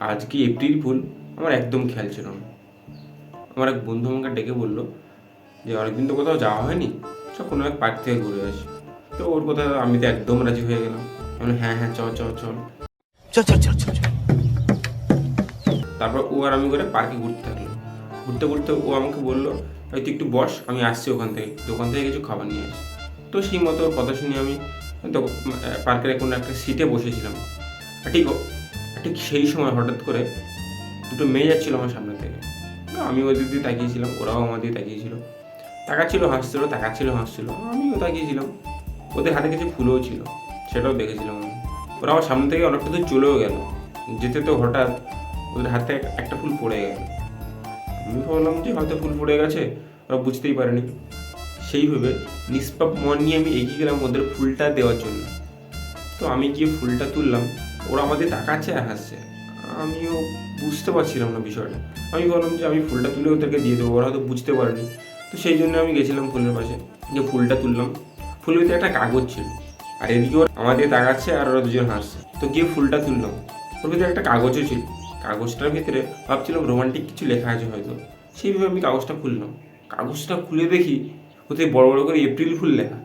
আজকে April fool আমার একদম খেয়াল ছিল না। আমার এক বন্ধু আমাকে ডেকে বললো যে অনেকদিন তো কোথাও যাওয়া হয়নি, চ কোনো এক পার্ক থেকে ঘুরে আসি। তো ওর কথা আমি তো একদম রাজি হয়ে গেলাম। আমি হ্যাঁ হ্যাঁ চল চল চল। চল চল চল চল চল। তারপর ও আর আমি করে পার্কে ঘুরতে থাকলাম। ঘুরতে ঘুরতে ও আমাকে বললো, ভাই তুই একটু বস, আমি আসছি ওখান থেকে, দোকান থেকে কিছু খাবার নিয়ে আসি। তো সেই মতো ওর কথা শুনে আমি তো পার্কের কোনো একটা সিটে বসেছিলাম। আর ঠিক ঠিক সেই সময় হঠাৎ করে দুটো মেয়ে যাচ্ছিল আমার সামনে থেকে। তো আমি ওদের দিকে তাকিয়েছিলাম, ওরাও আমার দিকে তাকিয়েছিল। তাকাচ্ছিল হাসছিল, তাকাচ্ছিল হাসছিল, আমিও তাকিয়েছিলাম। ওদের হাতে কিছু ফুলও ছিল, সেটাও দেখেছিলাম আমি। ওরা আমার সামনে থেকে অনেকটা দূর চলেও গেল। যেতে তো হঠাৎ ওদের হাতে একটা ফুল পড়ে গেল। আমি ভাবলাম যে হয়তো ফুল পড়ে গেছে, ওরা বুঝতেই পারেনি। সেইভাবে নিষ্পাপ মন নিয়ে আমি এগিয়ে গেলাম ওদের ফুলটা দেওয়ার জন্য। তো আমি গিয়ে ফুলটা তুললাম, ওরা আমাদের তাকাচ্ছে আর হাসছে। আমিও বুঝতে পারছিলাম না বিষয়টা। আমি বললাম যে আমি ফুলটা তুলে ওদেরকে দিয়ে দেবো, ওরা হয়তো বুঝতে পারেনি। তো সেই জন্য আমি গেছিলাম ফুলের পাশে, যে ফুলটা তুললাম। ফুলের ভিতরে একটা কাগজ ছিল, আর এদিকে ওরা আমাদের তাকাচ্ছে আর ওরা দুজন হাসছে। তো গিয়ে ফুলটা তুললাম, ওর ভিতরে একটা কাগজও ছিল। কাগজটার ভিতরে ভাবছিলাম রোমান্টিক কিছু লেখা আছে হয়তো। সেইভাবে আমি কাগজটা খুললাম। কাগজটা খুলে দেখি ওতে বড় বড় করে এপ্রিল ফুল লেখা।